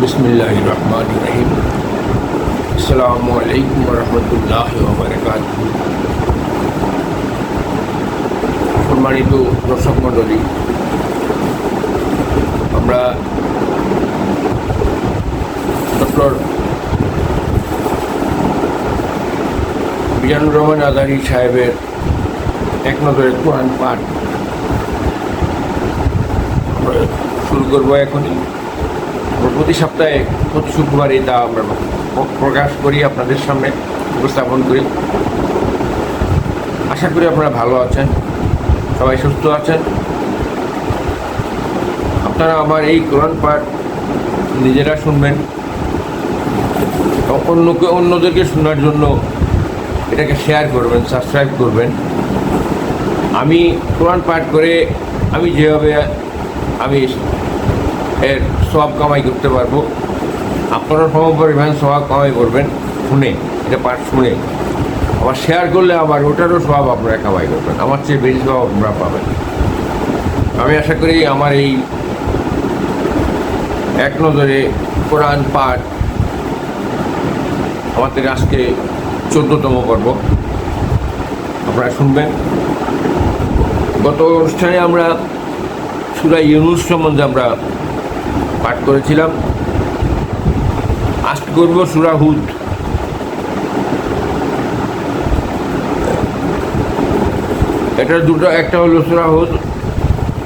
बिस्मिल्लाहिर रहमानिर रहीम। अस्सलामु अलैकुम वरहमतुल्लाहि वबरकातुहू। সম্মানিত দর্শক মণ্ডলী, আমরা ডক্টর মিজানুর রহমান আজহারী সাহেবের এক নজরে কোরআন পাঠ আমরা শুরু করবো এখনই। প্রতি সপ্তাহে প্রতি শুক্রবার এটা আমরা প্রকাশ করি, আপনাদের সামনে উপস্থাপন করি। আশা করি আপনারা ভালো আছেন, সবাই সুস্থ আছেন। আপনারা আমার এই কোরআন পাঠ নিজেরা শুনবেন, অন্যদেরকে শোনার জন্য এটাকে শেয়ার করবেন, সাবস্ক্রাইব করবেন। আমি কোরআন পাঠ করে আমি যেভাবে আমি এর সওয়াব কামাই করতে পারবো, আপনারা সমপরিমাণ সওয়াব কামাই করবেন শুনে, এটা পাঠ শুনে। আবার শেয়ার করলে আবার ওটারও সওয়াব আপনারা কামাই করবেন, আমার চেয়ে বেশি সওয়াব আপনারা পাবেন। আমি আশা করি আমার এই এক নজরে কোরআন পাঠ আমাদের আজকে 14তম পর্ব আপনারা শুনবেন। গত অনুষ্ঠানে আমরা সূরা ইউনূস সম্বন্ধে আমরা পাঠ করেছিলাম। আজকে করব সূরা হুদ। এটা দুটো, একটা হলো সূরা হুদ।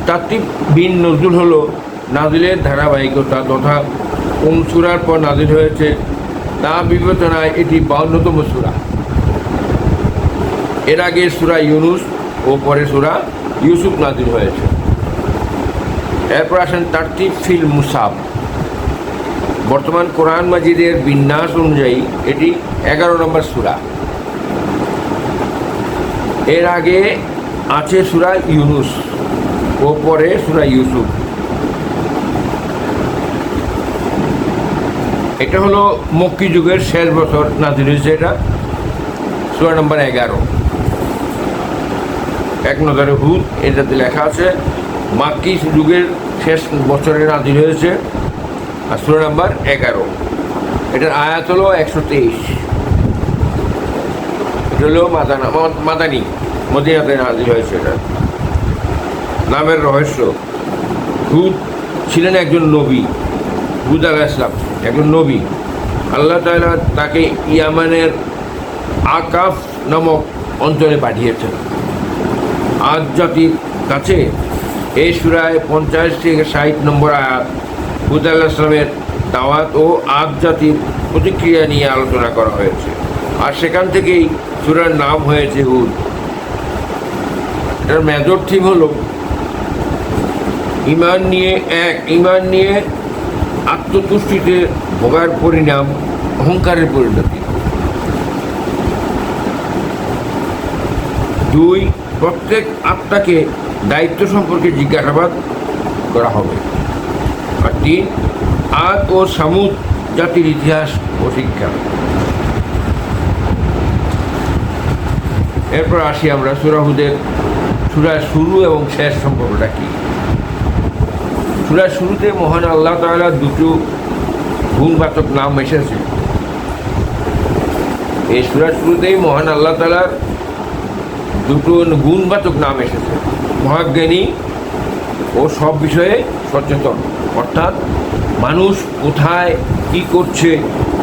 তারতিব বিন নজরুল হলো নাজিলের ধারাবাহিকতা তথা কোন সূরার পর নাজিল হয়েছে তা বিবেচনায় এটি 52তম সূরা। এর আগে সূরা ইউনূস ও পরে সূরা ইউসুফ নাজিল হয়েছে। এরপর আসেন তারতিব ফিল মুসাব। বর্তমান কোরআন মাজিদের বিন্যাস অনুযায়ী এটি 11 নম্বর সূরা। এর আগে আছে সূরা ইউনূস ও পরে সূরা ইউসুফ। এটা হলো মক্কি যুগের শেষ বছর নাজিল হয়েছে। এটা সূরা নম্বর 11, এক নজরে হুদ। এটাতে লেখা আছে মাক্কি যুগের শেষ বছরে নাজিল হয়েছে, আর সূরা নাম্বার 11। এটার আয়াত হলো 123। এটা হলো মাদানী, মদিনাতে নাজিল হয়েছে। এটা নামের রহস্য, হুদ ছিলেন একজন নবী। হুদ আলাইহিস সালাম একজন নবী। আল্লাহ তাআলা তাকে ইয়ামানের আকাফ নামক অঞ্চলে পাঠিয়েছেন। আদ জাতির কাছে এই সূরায় 50 থেকে 60 নম্বর আয়াত হুদ আলাইহিস সালামের দাওয়াত ও আদ জাতির প্রতিক্রিয়া নিয়ে আলোচনা করা হয়েছে, আর সেখান থেকেই সূরার নাম হয়েছে হুদ। এটার মেজর থিম হলো ঈমান নিয়ে আত্মতুষ্টিতে ভোগার পরিণাম অহংকারের পরিণতি। 2, প্রত্যেক আত্মাকে দায়িত্ব সম্পর্কে জিজ্ঞাসাবাদ করা হবে। আর 3, আদ ও সামুদ জাতির ইতিহাস ও শিক্ষা। এরপর আসি আমরা সূরা হুদের সূরার শুরু এবং শেষ সম্পর্কটা কী। সূরার শুরুতে মহান আল্লাহ তাআলার দুটো গুণবাচক নাম এসেছে। এই সূরার শুরুতেই মহান আল্লাহ তাআলার দুটো গুণবাচক নাম এসেছে, মহাজ্ঞানী ও সব বিষয়ে সচেতন। অর্থাৎ মানুষ কোথায় কী করছে,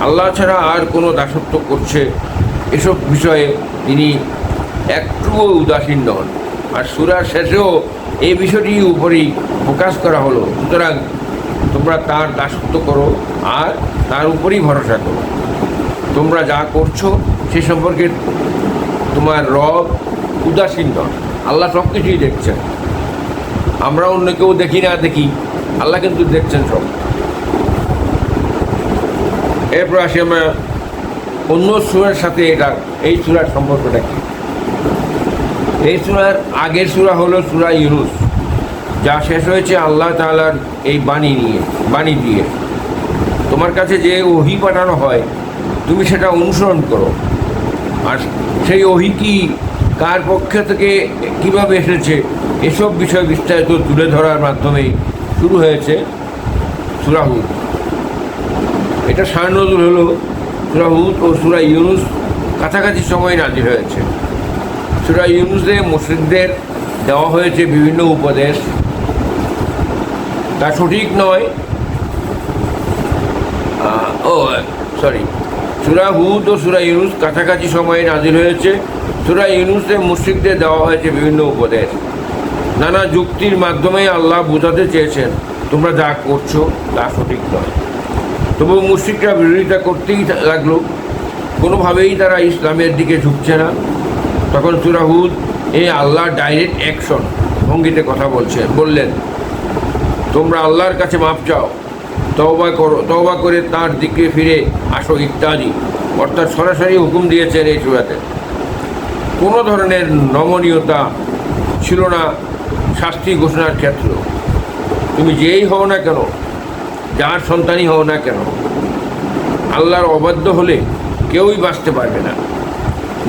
আল্লাহ ছাড়া আর কোনো দাসত্ব করছে, এসব বিষয়ে তিনি একটুও উদাসীন নন। আর সূরার শেষেও এই বিষয়টির উপরেই ফোকাস করা হলো। সুতরাং তোমরা তার দাসত্ব করো আর তার উপরেই ভরসা করো। তোমরা যা করছো সে সম্পর্কে তোমার রব উদাসীন নন। আল্লাহ সব কিছুই দেখছেন। আমরা অন্য কেউ দেখি না দেখি, আল্লাহ কিন্তু দেখছেন সব। এরপর আসি আমরা অন্য সূরার সাথে এই সূরার সম্পর্কটা কী। এই সূরার আগের সূরা হলো সূরা ইউনূস, যা শেষ হয়েছে আল্লাহ তাআলার এই বাণী দিয়ে। তোমার কাছে যে ওহী পাঠানো হয় তুমি সেটা অনুসরণ করো। আর সেই ওহী কি, কার পক্ষ থেকে, কীভাবে এসেছে, এসব বিষয় বিস্তারিত তুলে ধরার মাধ্যমেই শুরু হয়েছে সূরা হুদ। এটা শান নজুল হলো সূরা হুদ ও সূরা ইউনুস কাছাকাছি সময়ে নাজিল হয়েছে। সূরা ইউনুসে মুশরিকদের দেওয়া হয়েছে বিভিন্ন উপদেশ, তা সঠিক নয়। সূরা হুদ ও সূরা ইউনুস কাছাকাছি সময়ে নাজিল হয়েছে। সূরা ইউনুসে মুশরিকদের দেওয়া হয়েছে বিভিন্ন উপদেশ। নানা যুক্তির মাধ্যমে আল্লাহ বোঝাতে চেয়েছেন তোমরা যা করছো তা সঠিক নয়। তবু মুশরিকরা বিরোধিতা করতেই লাগলো, কোনোভাবেই তারা ইসলামের দিকে ঝুঁকছে না। তখন সূরা হুদ আল্লাহ ডাইরেক্ট অ্যাকশন ভঙ্গিতে কথা বললেন, তোমরা আল্লাহর কাছে মাপ চাও, তওবা করে তার দিকে ফিরে আসো ইত্যাদি। অর্থাৎ সরাসরি হুকুম দিয়েছেন এই সূরাতে। কোনো ধরনের নমনীয়তা ছিল না শাস্তি ঘোষণার ক্ষেত্রে। তুমি যেই হও না কেন, যার সন্তানই হও না কেন, আল্লাহর অবাধ্য হলে কেউই বাঁচতে পারবে না।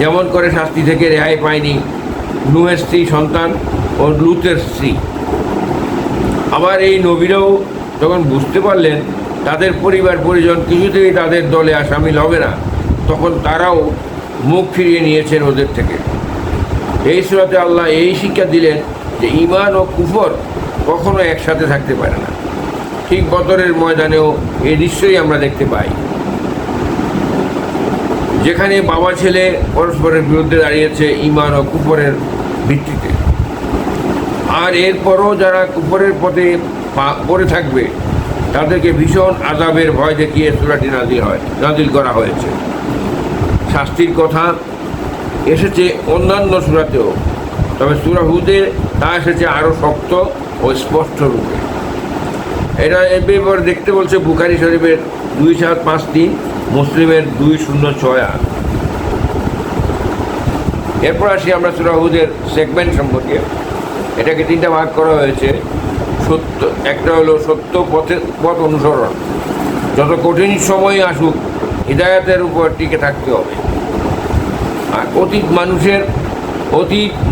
যেমন করে শাস্তি থেকে রেহাই পায়নি নূহের স্ত্রী সন্তান ও লূতের স্ত্রী। আবার এই নবীরাও যখন বুঝতে পারলেন তাদের পরিবার পরিজন কিছুতেই তাদের দলে সামিল হবে না, তখন তারাও মুখ ফিরিয়ে নিয়েছেন ওদের থেকে। এই সূরাতে আল্লাহ এই শিক্ষা দিলেন যে ঈমান ও কুফর কখনো একসাথে থাকতে পারে না। ঠিক বদরের ময়দানেও এই দৃশ্যই আমরা দেখতে পাই, যেখানে বাবা ছেলে পরস্পরের বিরুদ্ধে দাঁড়িয়েছে ঈমান ও কুফরের ভিত্তিতে। আর এরপরও যারা কুফরের পথে পড়ে থাকবে তাদেরকে ভীষণ আযাবের ভয় দেখিয়ে সূরাটি নাজিল করা হয়েছে। শাস্তির কথা এসেছে অন্যান্য সূরাতেও, তবে সূরা হুদে তা এসেছে আরও শক্ত ও স্পষ্ট রূপে। এটা এবার দেখতে বলছে বুখারী শরীফের 2753, মুসলিমের 2068। এরপর আসি আমরা সূরা হুদের সেগমেন্ট সম্পর্কে। এটাকে 3টা ভাগ করা হয়েছে। একটা হলো সত্য পথ অনুসরণ, যত কঠিন সময় আসুক হিদায়াতের উপর টিকে থাকতে হবে। আর অতীত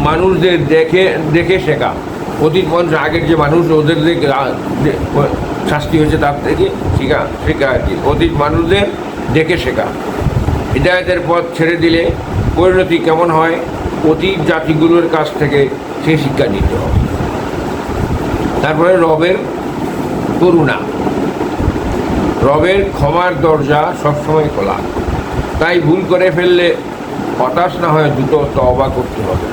মানুষদের দেখে শেখা। অতীত মানুষ, আগের যে মানুষ ওদের শাস্তি হয়েছে তার থেকে শেখা আর কি। অতীত মানুষদের দেখে শেখা। হিদায়াতের পথ ছেড়ে দিলে পরিণতি কেমন হয় অতীত জাতিগুলোর কাছ থেকে সে শিক্ষা নিতে হবে। তারপরে রবের করুণা, রবের ক্ষমার দরজা সবসময় খোলা, তাই ভুল করে ফেললে হতাশ না হয়ে দ্রুত তওবা করতে হবে।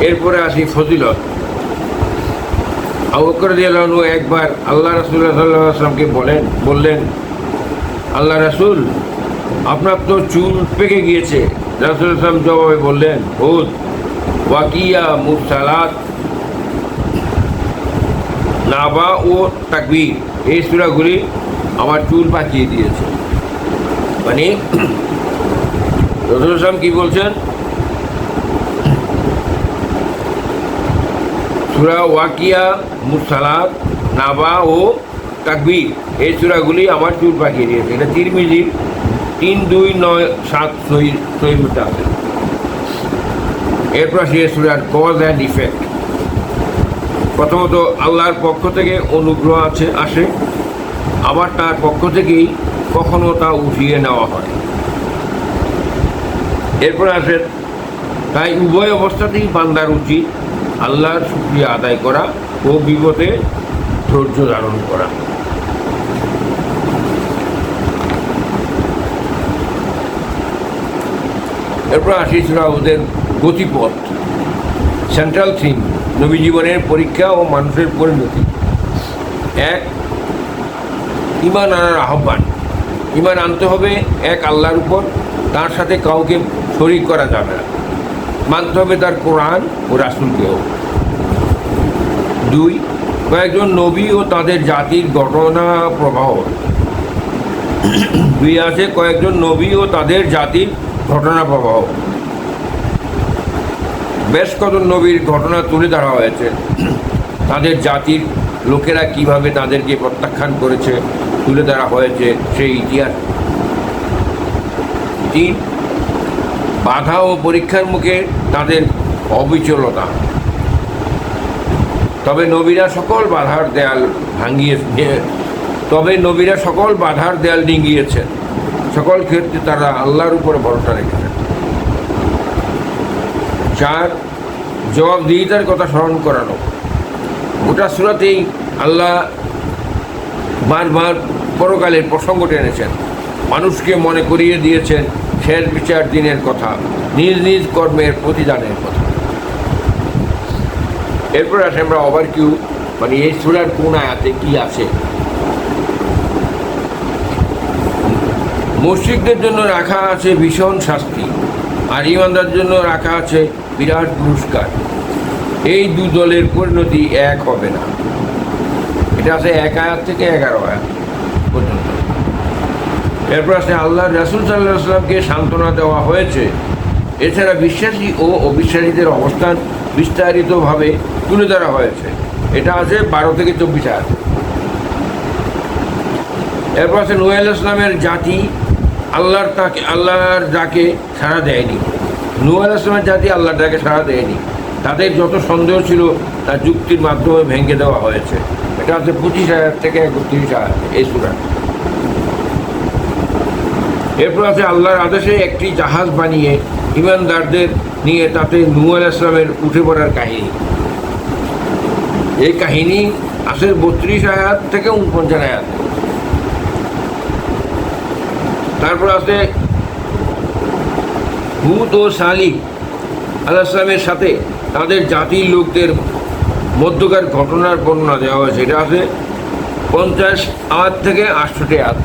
এরপরে আসি ফজিলত। আবু বকর রাদিয়াল্লাহু আনহু একবার আল্লাহ রাসূলুল্লাহ সাল্লাল্লাহু আলাইহি ওয়াসাল্লামকে বললেন, আল্লাহ রাসূল, আপনার তো চুল পেকে গিয়েছে। রাসূল সাল্লাল্লাহু জবাবে বললেন, হুদ, ওয়াকিয়া, মুরসালাত, নাবা ও তাকবীর, এই সূরাগুলি আমার চুল পাকিয়ে দিয়েছে। মানে রাসূল সাল্লাল্লাহু কি বলছেন, সূরা ওয়াকিয়া, মুরসালাত, নাবা ও তাকবীর, এই সূরাগুলি আমার চুল পাকিয়ে দিয়েছে। এটা তিরমিজির 3297 সহিহতে আছে। এরপর সে সূরার কজ অ্যান্ড ইফেক্ট। প্রথমত আল্লাহর পক্ষ থেকে অনুগ্রহ আসে, আবার তার পক্ষ থেকেই কখনো তা উঠিয়ে নেওয়া হয়। এরপর আসে তাই উভয় অবস্থাতেই বান্দার উচিত আল্লাহর শুকরিয়া আদায় করা ও বিপদে ধৈর্য ধারণ করা। এরপর আসি সূরা হুদের গতিপথ, সেন্ট্রাল থিম, নবী জীবনের পরীক্ষা ও মানুষের পরিণতি। 1, ঈমান আনার আহ্বান। ঈমান আনতে হবে এক আল্লাহর উপর, তার সাথে কাউকে শরীক করা যাবে না। মানতে হবে তার কোরআন ও রাসূলকেও। 2, কয়েকজন নবী ও তাদের জাতির ঘটনা প্রবাহ। 2 আছে কয়েকজন নবী ও তাদের জাতির ঘটনা প্রবাহ। বেশ কত নবীর ঘটনা তুলে ধরা হয়েছে, তাদের জাতির লোকেরা কিভাবে তাদেরকে প্রত্যাখ্যান করেছে তুলে ধরা হয়েছে সেই ইতিহাস। 3, বাধা ও পরীক্ষার মুখে তাদের অবিচলতা। তবে নবীরা সকল বাধার দেয়াল তবে নবীরা সকল বাধার দেয়াল ডিঙ্গিয়েছেন, সকল ক্ষেত্রে তারা আল্লাহর উপরে ভরসা রেখেছেন। 4, জবাবদিহিতার কথা স্মরণ করানো। গোটা সূরাতেই আল্লাহ বারবার পরকালের প্রসঙ্গ টেনেছেন, মানুষকে মনে করিয়ে দিয়েছেন শেষ বিচার দিনের কথা, নিজ নিজ কর্মের প্রতিদানের কথা। এরপর আসে আমরা ওভারভিউ, মানে এই সূরার কোন আয়াতে কি আছে। মুশরিকদের জন্য রাখা আছে ভীষণ শাস্তি, আর ঈমানদারদের জন্য রাখা আছে বিরাট পুরস্কার। এই দু দলের পরিণতি এক হবে না। এটা আছে 1 আয়াত থেকে 11 আয়াত পর্যন্ত। এরপর আছে আল্লাহ রাসূল সাল্লাল্লাহু আলাইহি ওয়াসাল্লামকে সান্ত্বনা দেওয়া হয়েছে। এছাড়া বিশ্বাসী ও অবিশ্বাসীদের অবস্থান বিস্তারিতভাবে তুলে ধরা হয়েছে। এটা আছে 12 থেকে 24 আয়াত। এরপর আছে নূহ আলাইহিস সালামের জাতি আল্লাহর ডাকে সাড়া দেয়নি। নূহ আলাইহিস সালামের জাতি আল্লাহর ডাকে সাড়া দেয়নি। তাদের যত সন্দেহ ছিল তা যুক্তির মাধ্যমে ভেঙে দেওয়া হয়েছে। এটা আছে 25 আয়াত থেকে 31 আয়াত এই সূরা। এরপর আছে আল্লাহর আদেশে একটি জাহাজ বানিয়ে ঈমানদারদের নিয়ে তাতে নূহ আলাইহিস সালামের উঠে পড়ার কাহিনী। এই কাহিনী আছে 32 আয়াত থেকে 49 আয়াত। তারপর আছে হুদ ও সালিহ আলাইহিস সালামের সাথে তাদের জাতির লোকদের মধ্যকার ঘটনার বর্ণনা দেওয়া হয়েছে। এটা আছে 50 আয়াত থেকে 68 আয়াত।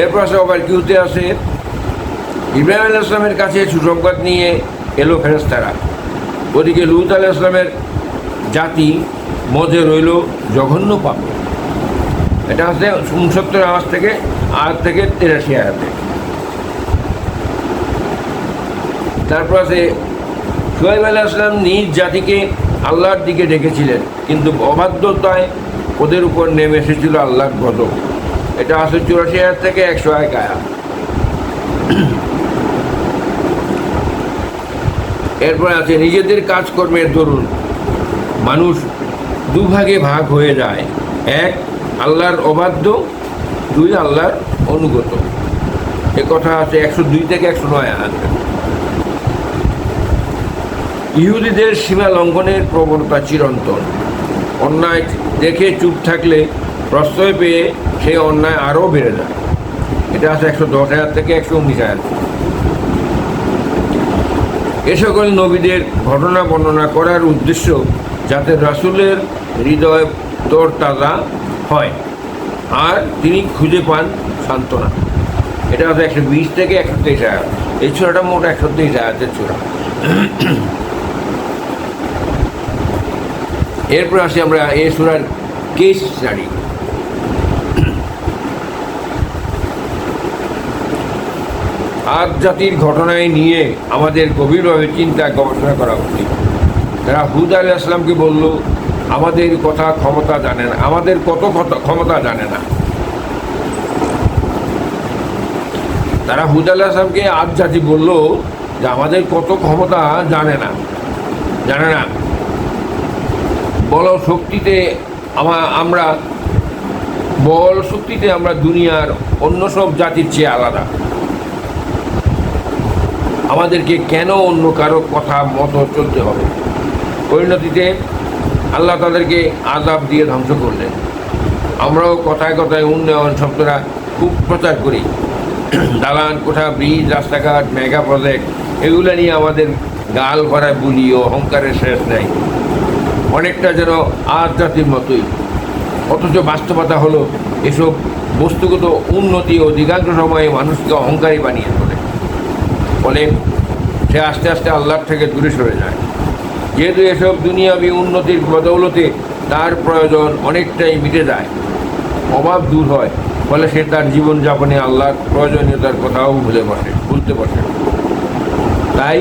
এরপর আছে ওভারভিউতে আছে ইব্রাহিম আলাইহিস সালামের কাছে সুসংবাদ নিয়ে এলো ফেরেশতারা। ওদিকে লূত আলাইহিস সালামের জাতি মধ্যে রইল জঘন্য পাপ। এটা আছে 69 আয়াত থেকে 83 আয়াতে। তারপর আছে শুআয়ব আলাইহিস সালাম নিজ জাতিকে আল্লাহর দিকে ডেকেছিলেন, কিন্তু অবাধ্যতায় ওদের উপর নেমে এসেছিল আল্লাহর গজব। এটা আছে 84 আয়াত থেকে 101 আয়াত। এরপর আছে নিজেদের কাজকর্মের দরুন মানুষ দুভাগে ভাগ হয়ে যায়। 1, আল্লাহর অবাধ্য, 2, আল্লাহর অনুগত। এ কথা আছে 102 থেকে 109 আয়াত। ইহুদিদের সীমা লঙ্ঘনের প্রবণতা চিরন্তন। অন্যায় দেখে চুপ থাকলে প্রশ্রয় পেয়ে সেই অন্যায় আরও বেড়ে যায়। এটা আছে 110 আয়াত থেকে 119 আয়াত। এ সকল নবীদের ঘটনা বর্ণনা করার উদ্দেশ্য যাতে রাসূলের হৃদয় তরতাজা হয় আর তিনি খুঁজে পান সান্ত্বনা। এটা আছে 120 থেকে 123 আয়াত। এই সূরাটা মোট 123 আয়াতের সূরা। এরপর আসি আমরা এই সূরার কেস স্টাডি। আদ জাতির ঘটনায় নিয়ে আমাদের গভীরভাবে চিন্তা গবেষণা করা উচিত। তারা হুদ আলাইহিস সালামকে বলল, আমাদের কথা ক্ষমতা জানে না, আমাদের কত ক্ষমতা জানে না। তারা হুদ আলাইহিস সালামকে আদ জাতি বলল যে আমাদের কত ক্ষমতা জানে না। বল শক্তিতে আমরা দুনিয়ার অন্য সব জাতির চেয়ে আলাদা। আমাদেরকে কেন অন্য কারো কথা মতো চলতে হবে? পরিণতিতে আল্লাহ তাদেরকে আযাব দিয়ে ধ্বংস করলেন। আমরাও কথায় কথায় উন্নয়ন শব্দটা খুব প্রচার করি। দালান কোঠা, ব্রিজ, রাস্তাঘাট, মেগা প্রজেক্ট, এগুলো নিয়ে আমাদের গাল ভরা বুলি ও অহংকারের শেষ নেই। অনেকটা যেন আজ জাতির মতোই। অথচ বাস্তবতা হলো এসব বস্তুগত উন্নতি অধিকাংশ সময়ে মানুষকে অহংকারী বানিয়ে তোলে। ফলে সে আস্তে আস্তে আল্লাহর থেকে দূরে সরে যায়। যেহেতু এসব দুনিয়াবী উন্নতির বদৌলতে তার প্রয়োজন অনেকটাই মিটে যায়, অভাব দূর হয়, ফলে সে তার জীবনযাপনে আল্লাহর প্রয়োজনীয়তার কথাও ভুলতে বসে। তাই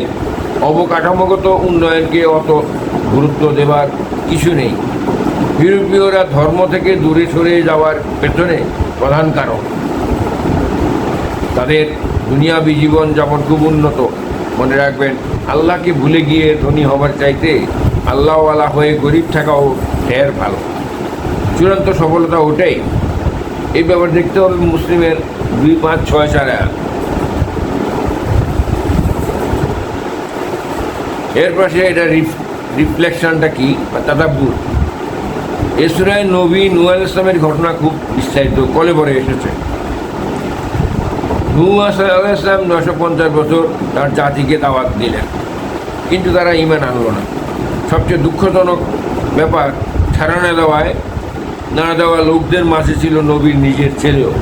অবকাঠামোগত উন্নয়নকে অত গুরুত্ব দেবার কিছু নেই। ইউরোপীয়রা ধর্ম থেকে দূরে সরে যাওয়ার পেছনে প্রধান কারণ তাদের দুনিয়াবী জীবনযাপন খুব উন্নত। মনে রাখবেন, আল্লাহকে ভুলে গিয়ে ধনী হবার চাইতে আল্লাহওয়ালা হয়ে গরিব থাকাও ঢের ভালো। চূড়ান্ত সফলতা ওটাই। এই ব্যাপার দেখতে হবে মুসলিমের 2, 5, 6, 4 আয়াত। এর পাশে এটা রিফ্লেকশনটা কি বা তাদাব্বুর। এ সূরায় নবী নূহ আলাইহিস সালামের ঘটনা খুব বিস্তারিত কলেবরে এসেছে। নূহ আলাইহিস সালাম 950 বছর তার জাতিকে দাওয়াত দিলেন, কিন্তু তারা ঈমান আনলো না। সবচেয়ে দুঃখজনক ব্যাপার, ছাড়া না দেওয়া লোকদের মাঝে ছিল নবীর নিজের ছেলেও।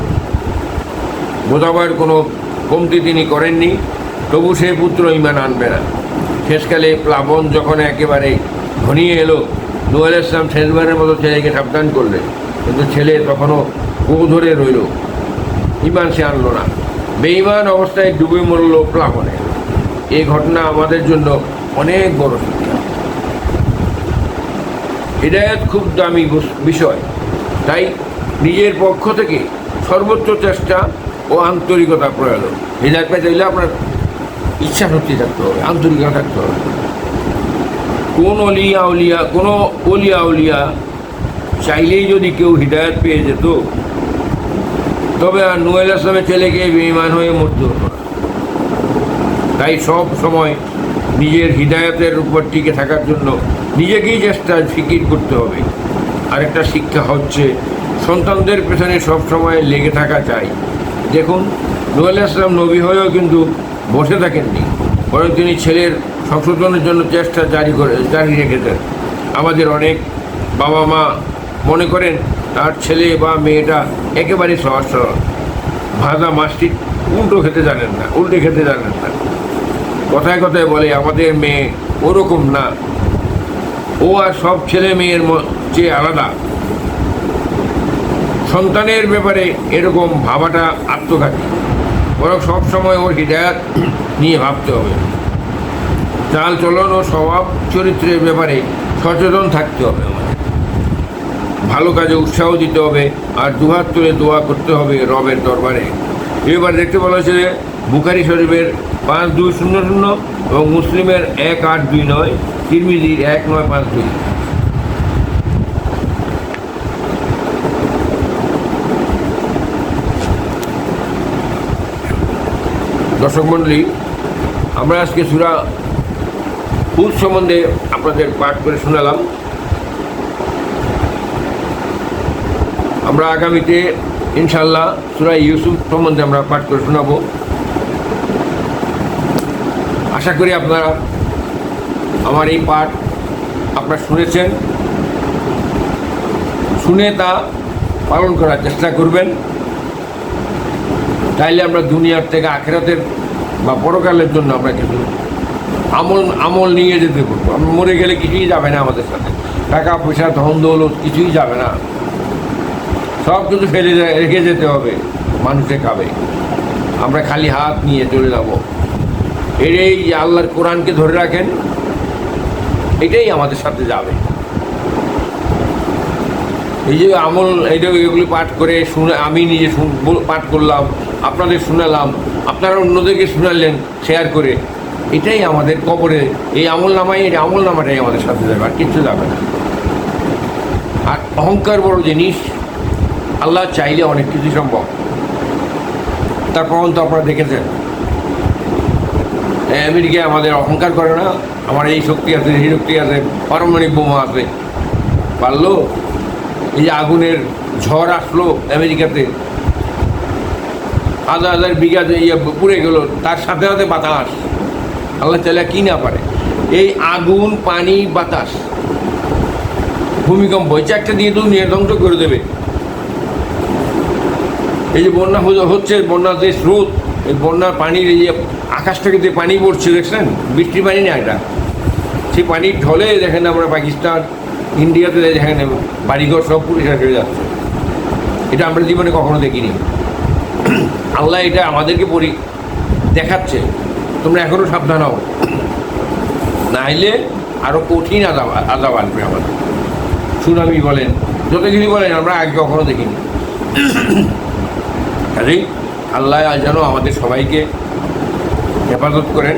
বোঝাবার কোনো কমতি তিনি করেননি, তবু সে পুত্র ঈমান আনবে না। শেষকালে প্লাবন যখন একেবারে ঘনিয়ে এলো, নূহ আলাইহিস সালাম শেষবারের মতো ছেলেকে সাবধান করলেন, কিন্তু ছেলে তখনও গো ধরে রইল, ঈমান সে আনলো না। বেঈমান অবস্থায় ডুবে মরল প্লাবনে। এই ঘটনা আমাদের জন্য অনেক বড় শিক্ষা। হিদায়াত খুব দামি বিষয়, তাই নিজের পক্ষ থেকে সর্বোচ্চ চেষ্টা ও আন্তরিকতা প্রয়োজন। হিদায়াত পেতে হলে আপনার ইচ্ছা শক্তি থাকতে হবে, আন্তরিকতা থাকতে হবে। কোনো অলিয়া উলিয়া চাইলেই যদি কেউ হিদায়াত পেয়ে যেত, তবে আর নূহ আলাইহিস সালামের ছেলেকে বেঈমান হয়ে মরতে হতো না। তাই সব সময় নিজের হিদায়াতের উপর টিকে থাকার জন্য নিজেকেই চেষ্টা ফিকির করতে হবে। আরেকটা শিক্ষা হচ্ছে সন্তানদের পেছনে সব সময় লেগে থাকা চাই। দেখুন, নূহ আলাইহিস সালাম নবী হয়েও কিন্তু বসে থাকেননি, বরং তিনি ছেলের সংশোধনের জন্য চেষ্টা জারি রেখেছেন। আমাদের অনেক বাবা মা মনে করেন তার ছেলে বা মেয়েটা একেবারে সহজ সরল, ভাজা মাছটি উল্টে খেতে জানেন না। কথায় কথায় বলে আমাদের মেয়ে ওরকম না, ও আর সব ছেলে মেয়ের চেয়ে আলাদা। সন্তানের ব্যাপারে এরকম ভাবাটা আত্মঘাতী, বরং সবসময় ওর হিদায়াত নিয়ে ভাবতে হবে। চাল চলন ও স্বভাব চরিত্রের ব্যাপারে সচেতন থাকতে হবে আমাদের। ভালো কাজে উৎসাহ দিতে হবে আর দুহাত তুলে দোয়া করতে হবে রবের দরবারে। এবার দেখতে বলা হয়েছে যে বুখারী শরীফের 5200 এবং মুসলিমের 1829, তিরমিজির 1952। দর্শক মণ্ডলী, আমরা আজকে সূরা হুদ সম্বন্ধে আপনাদের পাঠ করে শোনালাম। আমরা আগামীতে ইনশাআল্লাহ সূরা ইউসুফ সম্বন্ধে আমরা পাঠ করে শোনাবো। আশা করি আপনারা আমার এই পাঠ আপনারা শুনেছেন, শুনে তা পালন করার চেষ্টা করবেন। তাইলে আমরা দুনিয়ার থেকে আখিরাতের বা পরকালের জন্য আমরা কিছু আমল নিয়ে যেতে পারবো। আমরা মরে গেলে কিছুই যাবে না আমাদের সাথে, টাকা পয়সা ধন দৌলত কিছুই যাবে না, সব কিছু রেখে যেতে হবে, মানুষে খাবে, আমরা খালি হাত নিয়ে চলে যাব। এই আল্লাহর কোরআনকে ধরে রাখেন, এটাই আমাদের সাথে যাবে। এই যে আমল, এগুলি পাঠ করে আমি নিজে পাঠ করলাম, আপনাদের শোনালাম, আপনারা অন্যদেরকে শোনালেন শেয়ার করে, এটাই আমাদের কবরে এই আমলনামাটাই আমাদের সাথে যাবে, আর কিচ্ছু যাবে না। আর অহংকার বড় জিনিস, আল্লাহ চাইলে অনেক কিছু সম্ভব। তার প্রমাণ তো আপনারা দেখেছেন। আমেরিকায় আমাদের অহংকার করে না, আমার এই শক্তি আছে, সেই শক্তি আছে, পারমাণবিক বোমা আছে, পারলো। এই যে আগুনের ঝড় আসলো আমেরিকাতে, 1000 বিঘা পুড়ে গেল, তার সাথে সাথে বাতাস। আল্লাহ চাইলে কি না পারে, এই আগুন, পানি, বাতাস, ভূমিকম্প, এই চারটা দিয়ে দুনিয়া ধ্বংস করে দেবে। এই যে বন্যা হচ্ছে, বন্যার যে স্রোত, এই বন্যার পানির এই যে আকাশ থেকে যে পানি পড়ছে দেখছেন, বৃষ্টির পানি না এটা, সেই পানির ঢলে দেখেন আমরা পাকিস্তান, ইন্ডিয়াতে দেখেন বাড়িঘর সব পরিষ্কার হয়ে যাচ্ছে। এটা আমরা জীবনে কখনো দেখিনি। আল্লাহ এটা আমাদেরকে দেখাচ্ছে, তোমরা এখনও সাবধান হও, না হলে আরও কঠিন আযাব আসবে আমাদের। সুনামি বলেন, যত কিছু বলেন, আমরা আগে কখনো দেখিনি। কাজেই আল্লাহ যেন আমাদের সবাইকে হেফাজত করেন,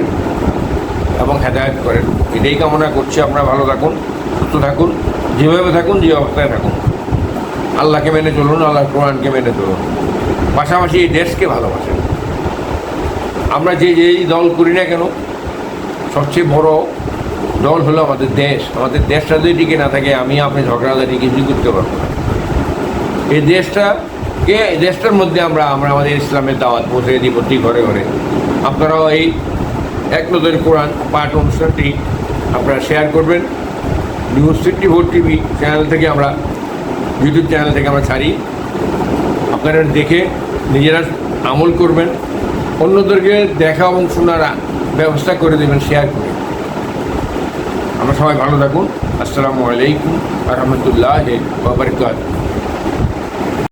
এবং হেদায়েত করেন। এটাই কামনা করছি। আপনারা ভালো থাকুন, সুস্থ থাকুন, যেভাবে থাকুন, যে অবস্থায় থাকুন। আল্লাহকে মেনে চলুন, আল্লাহর কোরআনকে মেনে চলুন, পাশাপাশি এই দেশকে ভালোবাসেন। আমরা যেই দল করি না কেন, সবচেয়ে বড় দল হলো আমাদের দেশ। আমাদের দেশটা যদি টিকে না থাকে, আমি আপনি ঝগড়াঝাটি কিছুই করতে পারবো না। এই দেশটার মধ্যে আমরা আমাদের ইসলামের দাওয়াত পৌঁছে দিই প্রতি ঘরে ঘরে। আপনারাও এই এক নজর কোরআন পাঠ অনুষ্ঠানটি আপনারা শেয়ার করবেন। নিউজ 24 টিভি চ্যানেল থেকে আমরা, ইউটিউব চ্যানেল থেকে আমরা ছাড়ি। আপনারা দেখে নিজেরা আমল করবেন, অন্যদেরকে দেখা এবং শোনার ব্যবস্থা করে দেবেন শেয়ার করে। আমরা সবাই ভালো থাকুন। আসসালামু আলাইকুম ওয়া রাহমাতুল্লাহি ওয়া বারাকাতুহু।